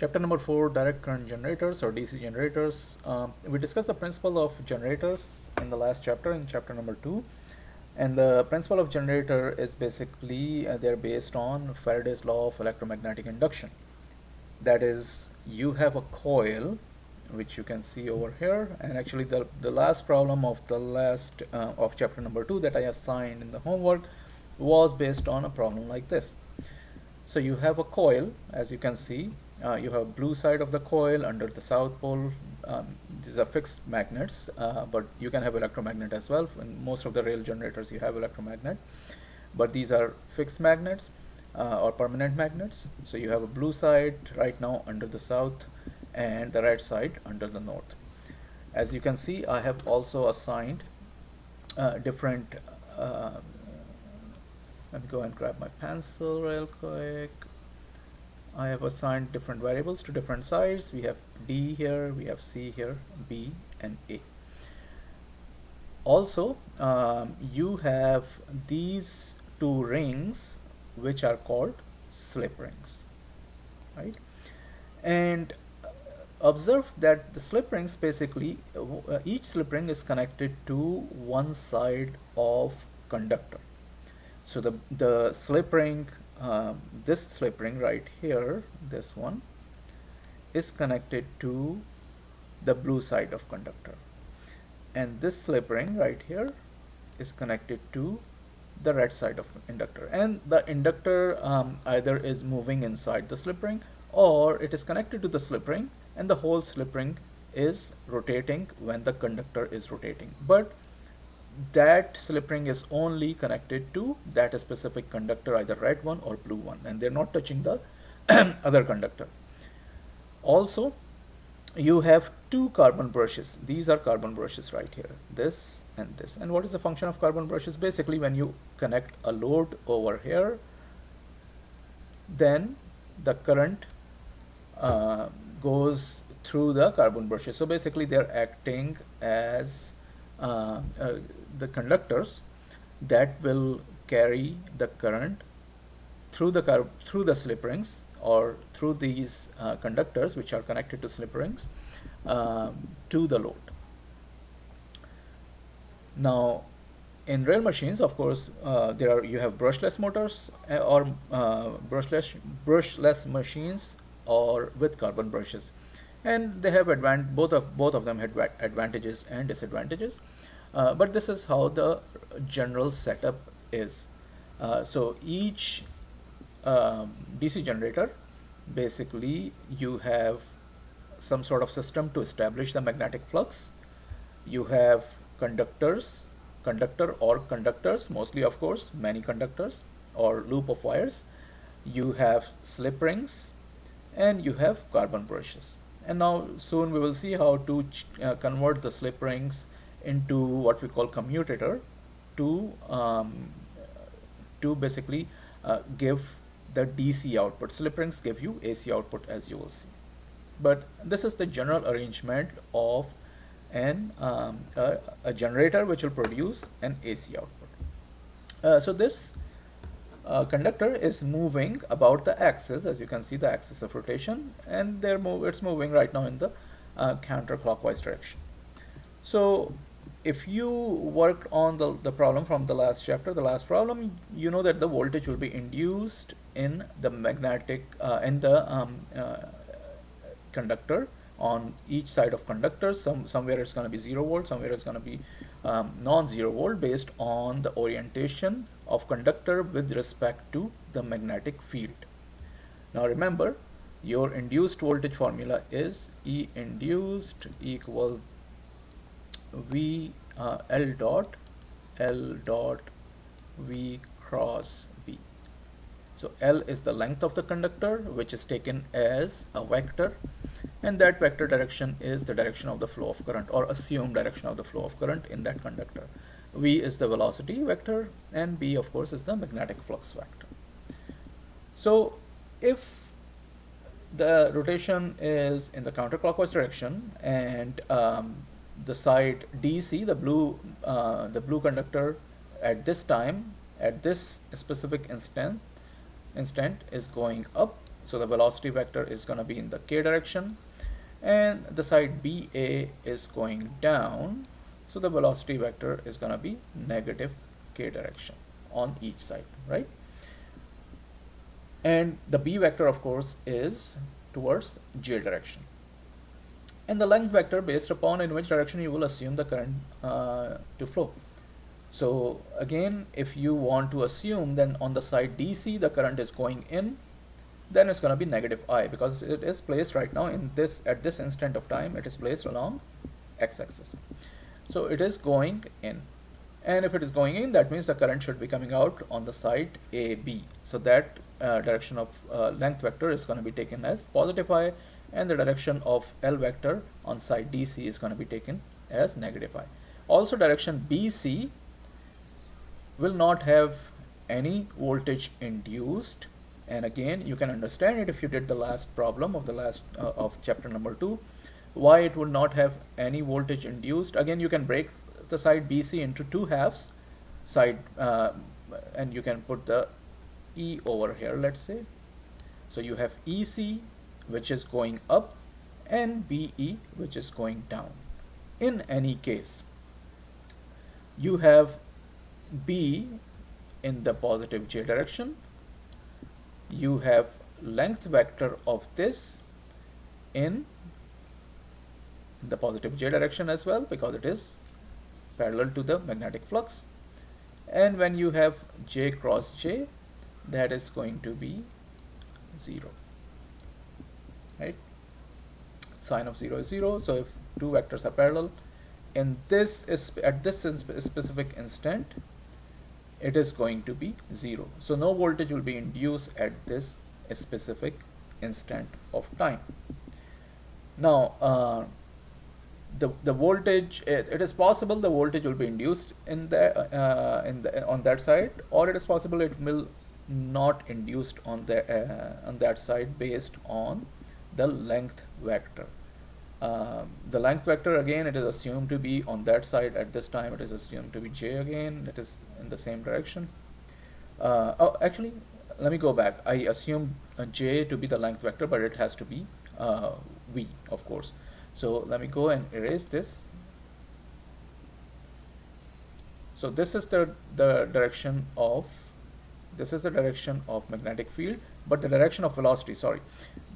Chapter number 4, direct current generators or DC generators. We discussed the principle of generators in the last chapter, in chapter number 2. And the principle of generator is basically they're based on Faraday's law of electromagnetic induction. That is, you have a coil, which you can see over here, and actually the last problem of the last of chapter number 2 that I assigned in the homework was based on a problem like this. So you have a coil, as you can see. You have blue side of the coil under the south pole. These are fixed magnets, but you can have electromagnet as well. In most of the rail generators, you have electromagnet, but these are fixed magnets or permanent magnets. So you have a blue side right now under the south and the red side under the north. As you can see, I have also assigned different let me go and grab my pencil real quick. I have assigned different variables to different sides. We have D here, we have C here, B and A. Also, you have these two rings which are called slip rings, right? And observe that the slip rings basically, each slip ring is connected to one side of conductor. So the slip ring, this slip ring right here, this one, is connected to the blue side of conductor. And this slip ring right here is connected to the red side of inductor. And the inductor either is moving inside the slip ring, or it is connected to the slip ring, and the whole slip ring is rotating when the conductor is rotating. But that slip ring is only connected to that specific conductor, either red one or blue one, and they're not touching the other conductor. Also, you have two carbon brushes. These are carbon brushes right here, this and this. And what is the function of carbon brushes? Basically, when you connect a load over here, then the current goes through the carbon brushes. So basically, they're acting as the conductors that will carry the current through the slip rings, or through these conductors which are connected to slip rings to the load. Now, in rail machines, of course, you have brushless motors or brushless machines, or with carbon brushes, and they have both of them have advantages and disadvantages. But this is how the general setup is. So each DC generator, basically you have some sort of system to establish the magnetic flux. You have conductor or conductors, mostly of course, many conductors or loop of wires. You have slip rings, and you have carbon brushes. And now soon we will see how to convert the slip rings into what we call commutator to basically give the DC output. Slip rings give you AC output, as you will see. But this is the general arrangement of a generator which will produce an AC output. So this conductor is moving about the axis, as you can see, the axis of rotation, and it's moving right now in the counterclockwise direction. So if you worked on the problem from the last chapter, the last problem, you know that the voltage will be induced in the magnetic conductor on each side of conductors. Somewhere it's going to be 0 volt, somewhere it's going to be non-zero volt, based on the orientation of conductor with respect to the magnetic field. Now remember, your induced voltage formula is E induced equal V L dot V cross B. So L is the length of the conductor, which is taken as a vector, and that vector direction is the direction of the flow of current, or assumed direction of the flow of current in that conductor. V is the velocity vector, and B of course is the magnetic flux vector. So if the rotation is in the counterclockwise direction, and the side DC, the blue conductor, at this specific instant is going up, So the velocity vector is going to be in the k direction, and the side BA is going down, so the velocity vector is going to be negative k direction on each side, right? And the B vector, of course, is towards j direction. And the length vector based upon in which direction you will assume the current to flow. So again, if you want to assume then on the side DC the current is going in, then it's going to be negative I, because it is placed right now in this, at this instant of time, it is placed along x-axis. So it is going in, and if it is going in, that means the current should be coming out on the side AB. So that direction of length vector is going to be taken as positive I, and the direction of L vector on side DC is going to be taken as negative I. Also, direction BC will not have any voltage induced, and again you can understand it if you did the last problem of the last of chapter number 2, why it would not have any voltage induced. Again, you can break the side BC into two halves, side and you can put the E over here, let's say. So you have EC, which is going up, and BE, which is going down. In any case, you have B in the positive j direction, you have length vector of this in the positive j direction as well, because it is parallel to the magnetic flux. And when you have j cross j, that is going to be 0, right? Sine of 0 is 0. So if two vectors are parallel, in this is at this specific instant, it is going to be 0. So no voltage will be induced at this specific instant of time. Now the voltage, it is possible the voltage will be induced in the on that side, or it is possible it will not induced on that side based on the length vector. The length vector, again, it is assumed to be on that side. At this time it is assumed to be j again, it is in the same direction. Oh, actually, let me go back. I assumed j to be the length vector, but it has to be v, of course. So let me go and erase this. So this is the direction of magnetic field, but the direction of velocity,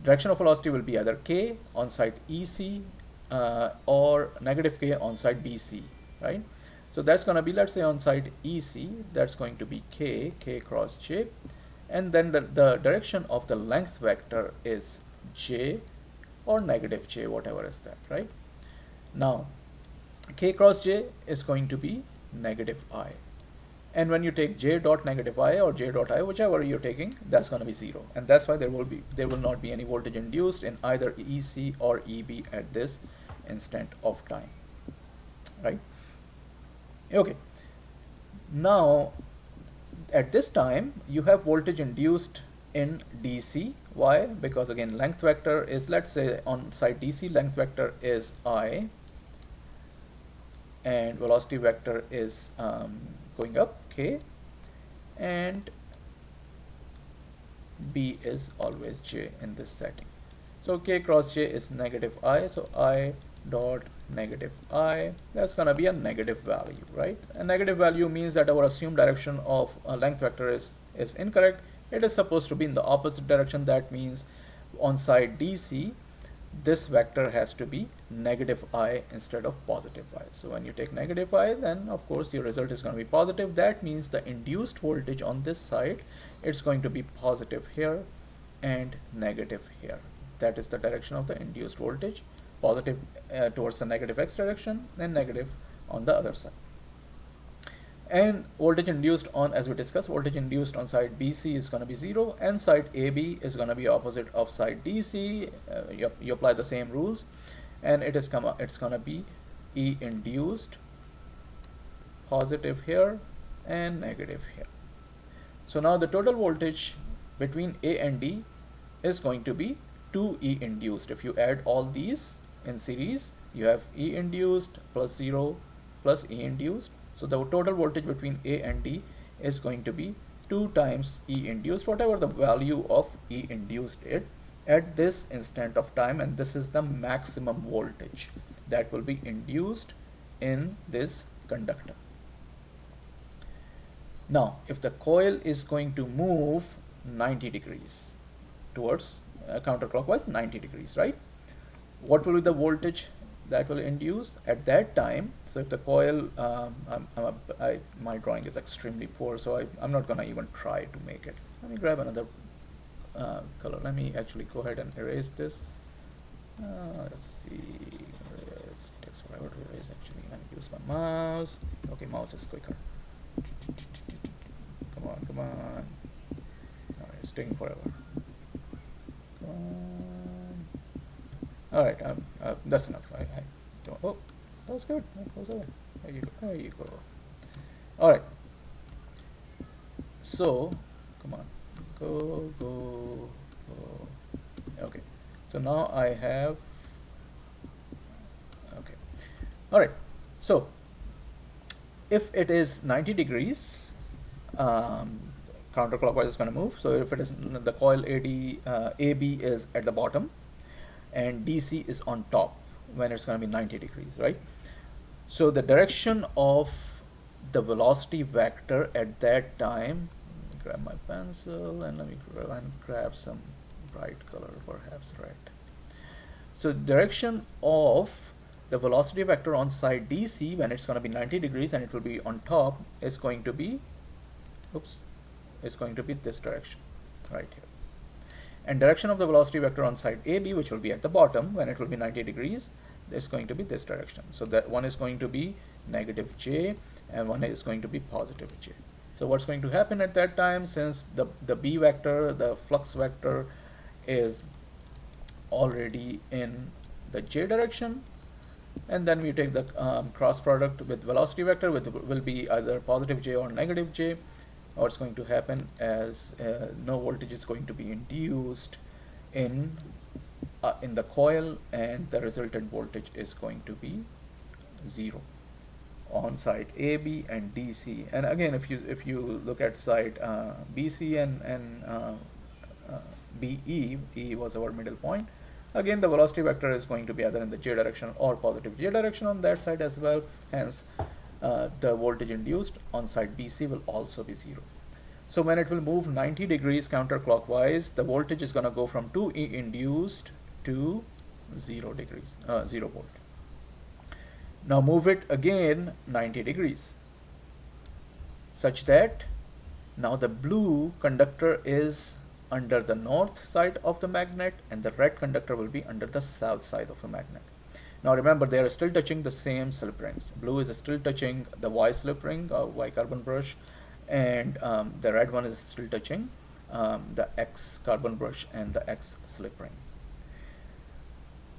direction of velocity will be either k on side EC or negative k on side BC, right? So that's going to be, let's say on side EC, that's going to be k cross j, and then the direction of the length vector is j or negative j, whatever is that, right? Now k cross j is going to be negative I, and when you take j dot negative I or j dot I, whichever you're taking, that's going to be 0, and that's why there will not be any voltage induced in either EC or EB at this instant of time, right? Okay, now at this time you have voltage induced in DC. Why? Because again, length vector is, let's say on side DC, length vector is I, and velocity vector is going up, k, and B is always j in this setting. So k cross j is negative I, so I dot negative I, that's going to be a negative value, right? A negative value means that our assumed direction of a length vector is incorrect. It is supposed to be in the opposite direction. That means on side DC, this vector has to be negative I instead of positive I. So when you take negative I, then of course your result is going to be positive. That means the induced voltage on this side, it's going to be positive here and negative here. That is the direction of the induced voltage, positive towards the negative x direction and negative on the other side. And voltage induced on, as we discussed, voltage induced on side BC is going to be 0, and side AB is going to be opposite of side DC. You apply the same rules, and it's going to be E induced, positive here and negative here. So now the total voltage between A and D is going to be 2E induced. If you add all these in series, you have E induced plus 0 plus E induced. So the total voltage between A and D is going to be 2 times E induced, whatever the value of E induced it at this instant of time, and this is the maximum voltage that will be induced in this conductor. Now, if the coil is going to move 90 degrees towards counterclockwise 90 degrees, right? What will be the voltage that will induce at that time? So if the coil, my drawing is extremely poor, so I'm not gonna even try to make it. Let me grab another color. Let me actually go ahead and erase this. Let's see, erase, it takes forever to erase actually. Let me use my mouse. Okay, mouse is quicker. Come on, come on. Alright, it's taking forever. Come on. Alright, that's enough. I don't, oh, that's good. That goes away. There you go. There you go. Alright. So, come on. Go, go, go. Okay. So now I have, okay. Alright. So, if it is 90 degrees, counterclockwise is going to move. So if it is the coil AB is at the bottom and DC is on top when it's going to be 90 degrees, right? So the direction of the velocity vector at that time, grab my pencil and let me grab some bright color, perhaps red. So direction of the velocity vector on side DC when it's going to be 90 degrees and it will be on top is going to be, oops, is going to be this direction right here. And direction of the velocity vector on side AB, which will be at the bottom when it will be 90 degrees, is going to be this direction. So that one is going to be negative J and one is going to be positive J. So what's going to happen at that time, since the B vector, the flux vector, is already in the J direction, and then we take the cross product with velocity vector, will be either positive J or negative J. What's going to happen as no voltage is going to be induced in the coil, and the resultant voltage is going to be 0 on side AB and DC. And again, if you look at side BC and BE, E was our middle point. Again, the velocity vector is going to be either in the J direction or positive J direction on that side as well. Hence, the voltage induced on side BC will also be 0. So when it will move 90 degrees counterclockwise, the voltage is going to go from 2E induced to 0 degrees, 0 volt. Now move it again 90 degrees, such that now the blue conductor is under the north side of the magnet and the red conductor will be under the south side of the magnet. Now remember, they are still touching the same slip rings. Blue is still touching the Y slip ring, Y carbon brush, and the red one is still touching the X carbon brush and the X slip ring.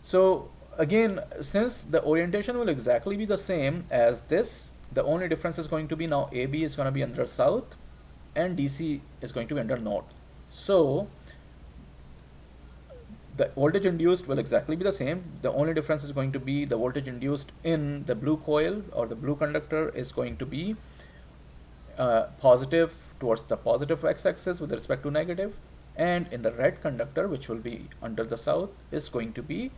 So again, since the orientation will exactly be the same as this, the only difference is going to be now AB is going to be under south and DC is going to be under north. So the voltage induced will exactly be the same. The only difference is going to be the voltage induced in the blue coil or the blue conductor is going to be positive towards the positive x-axis with respect to negative, and in the red conductor, which will be under the south, is going to be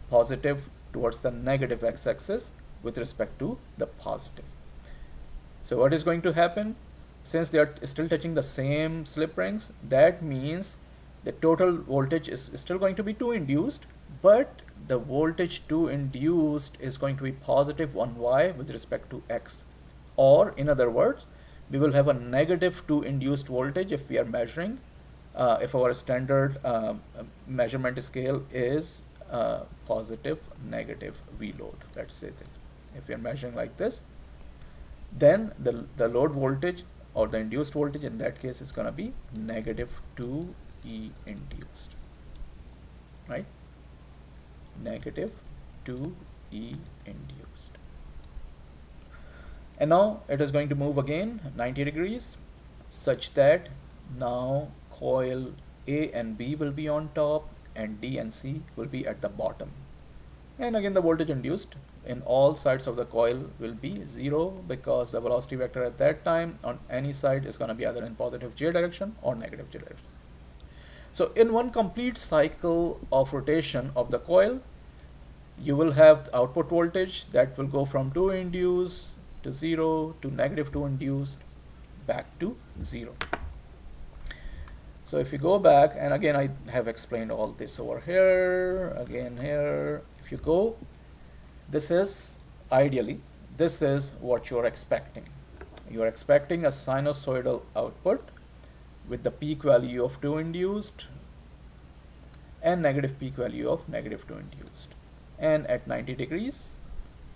positive towards the negative x-axis with respect to the positive. So what is going to happen? Since they are still touching the same slip rings, that means the total voltage is still going to be 2 induced, but the voltage 2 induced is going to be positive 1y with respect to x. Or in other words, we will have a negative 2 induced voltage if we are measuring, if our standard measurement scale is positive negative V load. Let's say this. If we are measuring like this, then the load voltage or the induced voltage in that case is going to be negative 2E induced, right? Negative 2E induced. And now it is going to move again 90 degrees such that now coil A and B will be on top and D and C will be at the bottom. And again the voltage induced in all sides of the coil will be 0, because the velocity vector at that time on any side is going to be either in positive j direction or negative j direction. So in one complete cycle of rotation of the coil, you will have output voltage that will go from 2 induced to 0 to negative 2 induced back to 0. So if you go back, and again I have explained all this over here, again here, if you go, this is ideally, this is what you're expecting. You're expecting a sinusoidal output with the peak value of 2 induced and negative peak value of negative 2 induced. And at 90 degrees,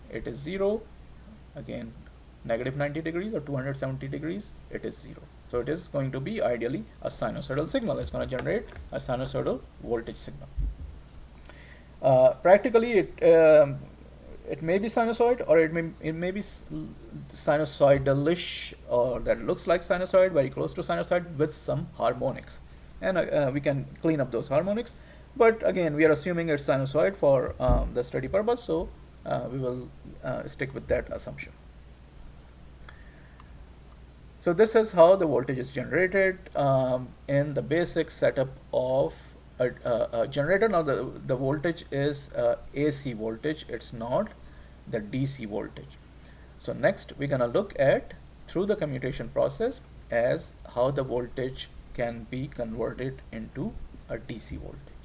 it is 0. Again, negative 90 degrees or 270 degrees, it is 0. So it is going to be ideally a sinusoidal signal. It's going to generate a sinusoidal voltage signal. Practically, it may be sinusoid, or it may be sinusoidalish, or that looks like sinusoid, very close to sinusoid with some harmonics. And we can clean up those harmonics. But again, we are assuming it's sinusoid for the study purpose, so we will stick with that assumption. So this is how the voltage is generated in the basic setup of a generator. Now the voltage is AC voltage, it's not the DC voltage. So next we're going to look at, through the commutation process, as how the voltage can be converted into a DC voltage.